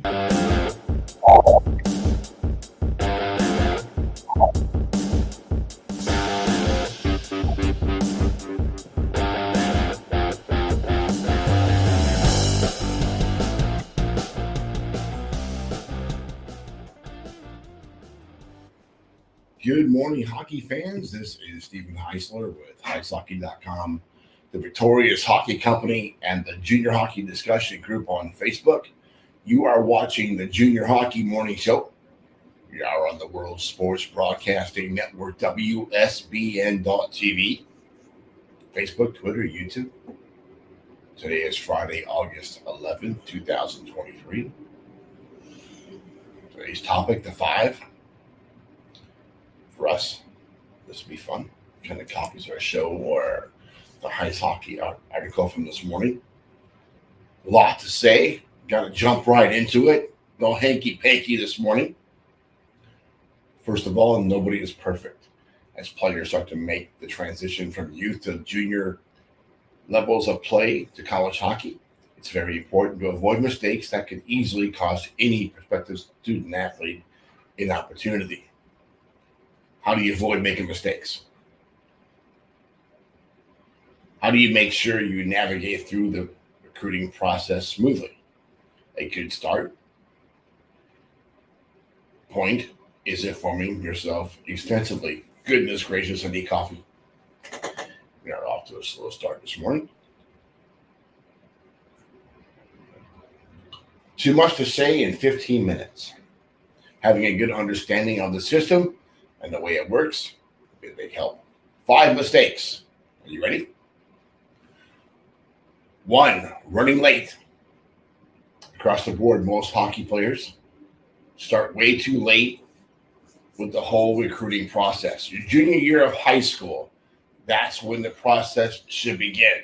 Good morning, hockey fans. This is Stephen Heisler with HeisHockey.com, the Victorious Hockey Company, and the Junior Hockey Discussion Group on Facebook. You are watching the Junior Hockey Morning Show. We are on the World Sports Broadcasting Network, WSBN.TV, Facebook, Twitter, YouTube. Today is Friday, August 11th, 2023. Today's topic, the five. For us, this will be fun. Kind of copies our show or the Heis Hockey article from this morning. A lot to say. Got to jump right into it. No hanky-panky this morning. First of all, nobody is perfect. As players start to make the transition from youth to junior levels of play to college hockey, it's very important to avoid mistakes that could easily cost any prospective student-athlete an opportunity. How do you avoid making mistakes? How do you make sure you navigate through the recruiting process smoothly? A good start point is informing yourself extensively. Goodness gracious, I need coffee. We are off to a slow start this morning. Too much to say in 15 minutes. Having a good understanding of the system and the way it works, be a big help. 5 mistakes. Are you ready? 1, running late. Across the board, most hockey players start way too late with the whole recruiting process. Your junior year of high school, that's when the process should begin.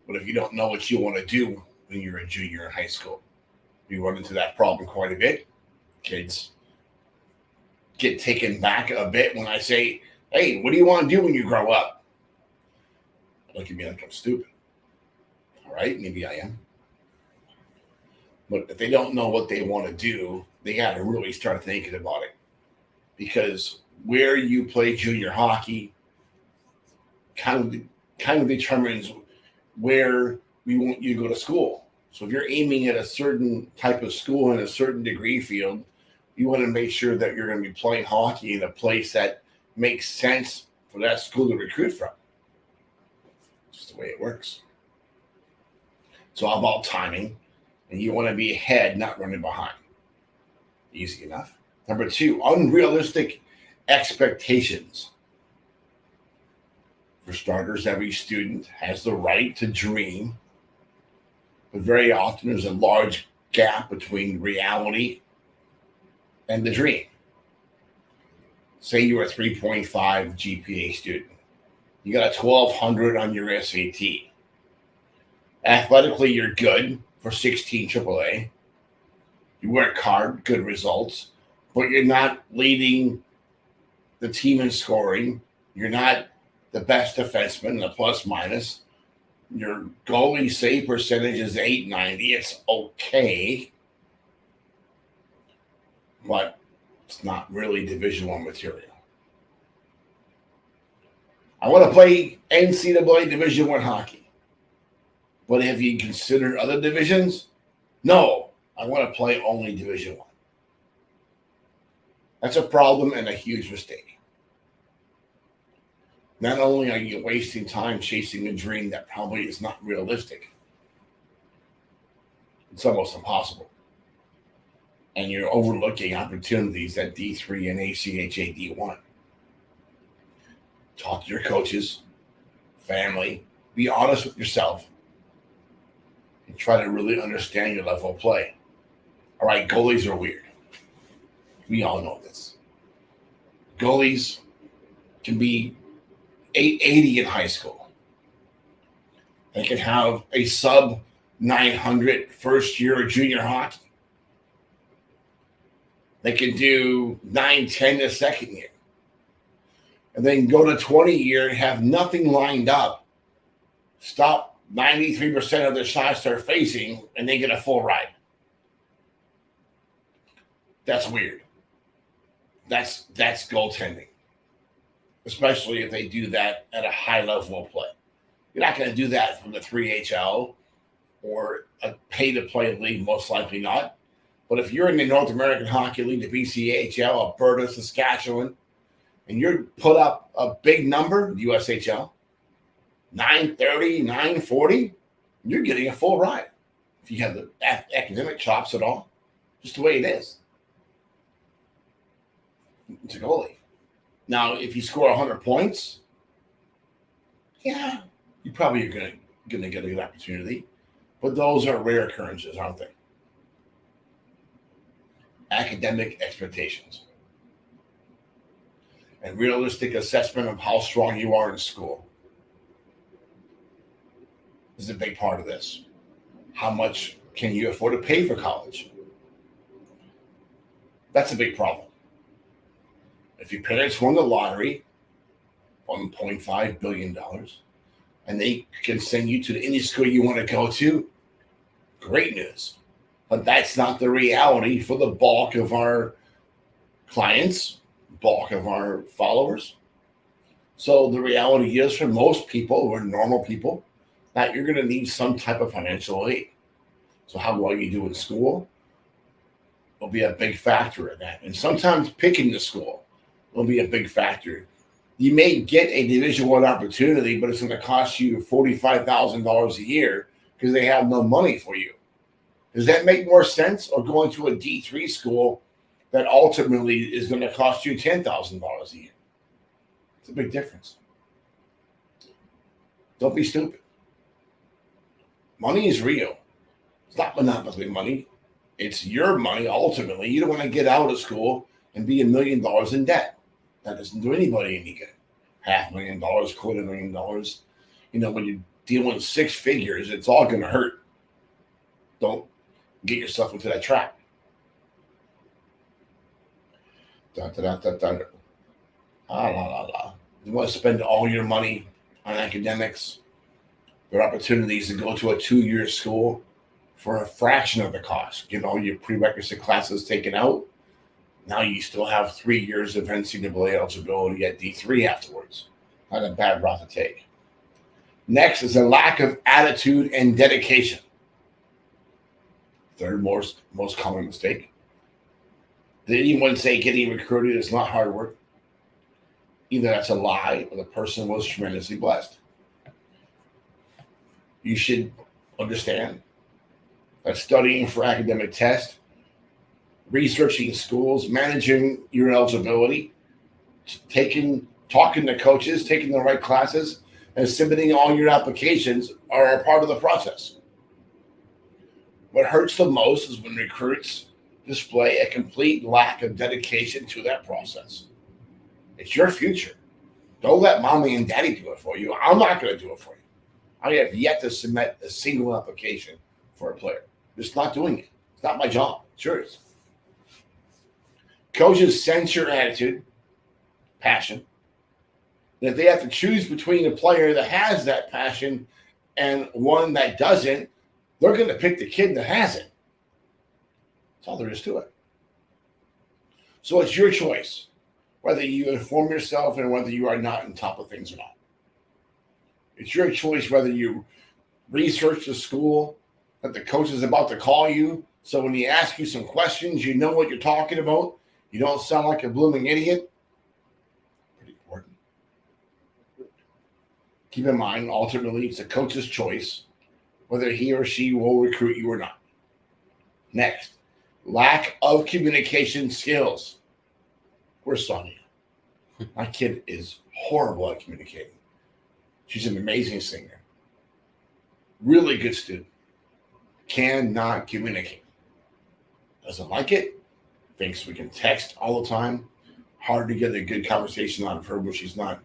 But if you don't know what you want to do when you're a junior in high school, you run into that problem quite a bit. Kids get taken back a bit when I say, hey, what do you want to do when you grow up? Look at me like I'm stupid. All right, maybe I am. But if they don't know what they want to do, they got to really start thinking about it. Because where you play junior hockey kind of determines where we want you to go to school. So if you're aiming at a certain type of school in a certain degree field, you want to make sure that you're going to be playing hockey in a place that makes sense for that school to recruit from. Just the way it works. It's all about timing, and you want to be ahead, not running behind. Easy enough. Number 2, unrealistic expectations. For starters, every student has the right to dream, but very often there's a large gap between reality and the dream. Say you're a 3.5 GPA student. You got a 1200 on your SAT. Athletically, you're good for 16 AAA. You work hard, good results, but you're not leading the team in scoring. You're not the best defenseman, the plus minus. Your goalie save percentage is 890. It's okay, but it's not really Division I material. I want to play NCAA Division I hockey, but have you considered other divisions? No, I want to play only Division I. That's a problem and a huge mistake. Not only are you wasting time chasing a dream that probably is not realistic, it's almost impossible. And you're overlooking opportunities at D3 and ACHA D1. Talk to your coaches, family, be honest with yourself, and try to really understand your level of play. All right, goalies are weird. We all know this. Goalies can be 880 in high school. They can have a sub 900 first year of junior hockey. They can do 910 the second year. And then go to 20 year and have nothing lined up. Stop 93% of the shots they're facing, and they get a full ride. That's weird. That's goaltending, especially if they do that at a high level of play. You're not going to do that from the 3HL or a pay-to-play league, most likely not. But if you're in the North American Hockey League, the BCHL, Alberta, Saskatchewan, and you're put up a big number, USHL, 930, 940, you're getting a full ride. If you have the academic chops at all, just the way it is. It's a goalie. Now, if you score 100 points, yeah, you probably are going to get a good opportunity. But those are rare occurrences, aren't they? Academic expectations and realistic assessment of how strong you are in school is a big part of this. How much can you afford to pay for college? That's a big problem. If your parents won the lottery, $1.5 billion, and they can send you to any school you want to go to, great news. But that's not the reality for the bulk of our clients, bulk of our followers. So the reality is for most people or normal people that you're going to need some type of financial aid. So how well you do in school will be a big factor in that. And sometimes picking the school will be a big factor. You may get a Division I opportunity, but it's going to cost you $45,000 a year because they have no money for you. Does that make more sense? Or going to a D3 school that ultimately is going to cost you $10,000 a year? It's a big difference. Don't be stupid. Money is real. It's not monopoly money. It's your money ultimately. You don't want to get out of school and be $1 million in debt. That doesn't do anybody any good. $500,000, $250,000. You know, when you're dealing with six figures, it's all going to hurt. Don't get yourself into that trap. You want to spend all your money on academics. There are opportunities to go to a 2-year school for a fraction of the cost. Get all your prerequisite classes taken out. Now you still have 3 years of NCAA eligibility at D3 afterwards. Not a bad route to take. Next is a lack of attitude and dedication. Third most common mistake. Did anyone say getting recruited is not hard work? Either that's a lie or the person was tremendously blessed. You should understand that studying for academic tests, researching schools, managing your eligibility, talking to coaches, taking the right classes, and submitting all your applications are a part of the process. What hurts the most is when recruits display a complete lack of dedication to that process. It's your future. Don't let mommy and daddy do it for you. I'm not going to do it for you. I have yet to submit a single application for a player. Just not doing it. It's not my job. It's yours. Coaches sense your attitude, passion. And if they have to choose between a player that has that passion and one that doesn't, they're going to pick the kid that has it. That's all there is to it. So it's your choice whether you inform yourself and whether you are not on top of things or not. It's your choice whether you research the school that the coach is about to call you. So when he asks you some questions, you know what you're talking about. You don't sound like a blooming idiot. Pretty important. Keep in mind, ultimately, it's the coach's choice whether he or she will recruit you or not. Next, lack of communication skills. Where's Sonia? My kid is horrible at communicating. She's an amazing singer. Really good student. Cannot communicate. Doesn't like it. Thinks we can text all the time. Hard to get a good conversation out of her when she's not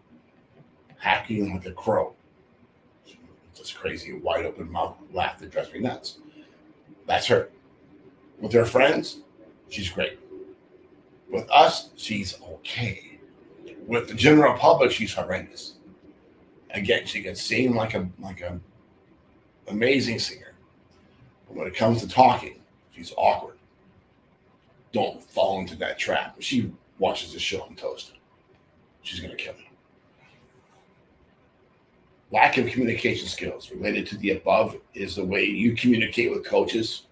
hacking like a crow. Just crazy, wide open mouth laugh that drives me nuts. That's her. With her friends, she's great. With us, she's okay. With the general public, she's horrendous. Again, she can sing like a amazing singer. But when it comes to talking, she's awkward. Don't fall into that trap. If she watches the show, I'm toast. She's going to kill me. Lack of communication skills related to the above is the way you communicate with coaches.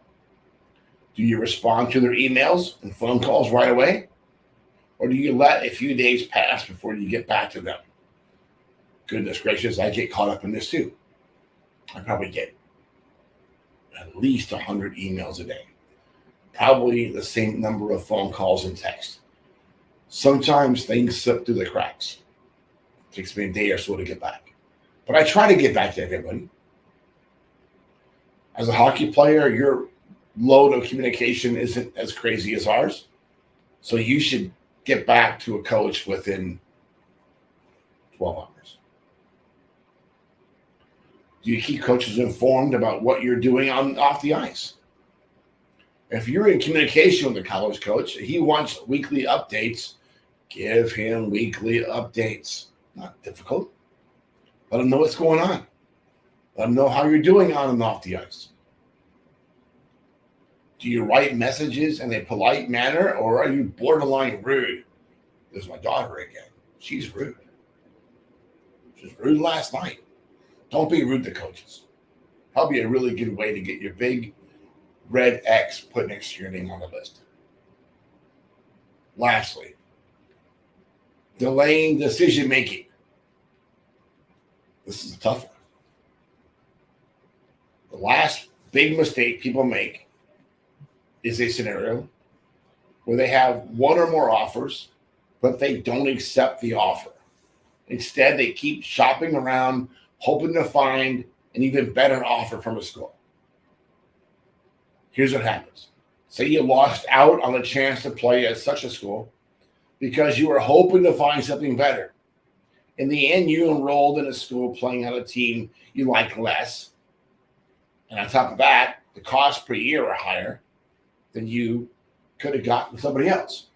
Do you respond to their emails and phone calls right away? Or do you let a few days pass before you get back to them? Goodness gracious, I get caught up in this too. I probably get at least 100 emails a day. Probably the same number of phone calls and texts. Sometimes things slip through the cracks. It takes me a day or so to get back. But I try to get back to everybody. As a hockey player, your load of communication isn't as crazy as ours. So you should get back to a coach within 12 hours. Do you keep coaches informed about what you're doing off the ice? If you're in communication with the college coach, he wants weekly updates, give him weekly updates. Not difficult. Let him know what's going on. Let him know how you're doing on and off the ice. Do you write messages in a polite manner, or are you borderline rude? There's my daughter again. She's rude. She was rude last night. Don't be rude to coaches. Probably a really good way to get your big red X put next to your name on the list. Lastly, delaying decision making. This is a tough one. The last big mistake people make is a scenario where they have one or more offers, but they don't accept the offer. Instead, they keep shopping around, hoping to find an even better offer from a school. Here's what happens. Say you lost out on a chance to play at such a school because you were hoping to find something better. In the end, you enrolled in a school playing on a team you like less. And on top of that, the costs per year are higher than you could have gotten somebody else.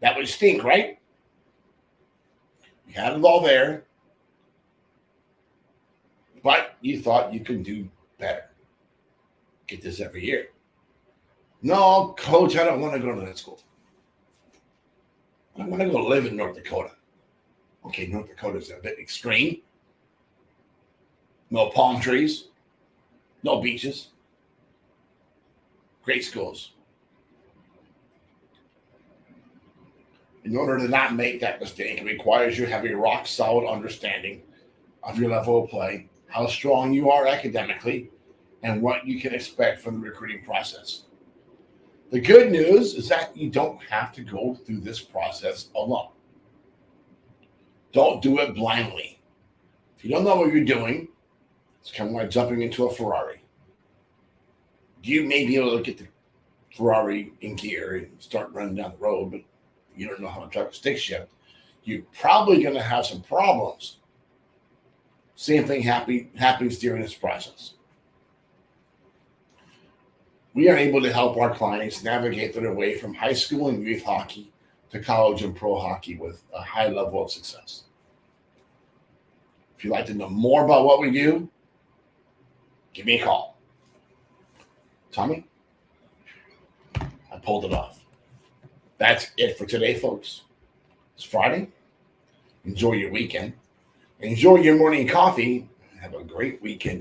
That would stink, right? You had it all there, but you thought you could do better. Get this every year. No, coach, I don't want to go to that school. I want to go live in North Dakota. Okay, North Dakota's a bit extreme. No palm trees, no beaches. Great schools. In order to not make that mistake, it requires you to have a rock-solid understanding of your level of play, how strong you are academically, and what you can expect from the recruiting process. The good news is that you don't have to go through this process alone. Don't do it blindly. If you don't know what you're doing, it's kind of like jumping into a Ferrari. You may be able to get the Ferrari in gear and start running down the road, but you don't know how to drive a stick shift. You're probably going to have some problems. Same thing happens during this process. We are able to help our clients navigate their way from high school and youth hockey to college and pro hockey with a high level of success. If you'd like to know more about what we do, give me a call. Tommy, I pulled it off. That's it for today, folks. It's Friday. Enjoy your weekend. Enjoy your morning coffee. Have a great weekend.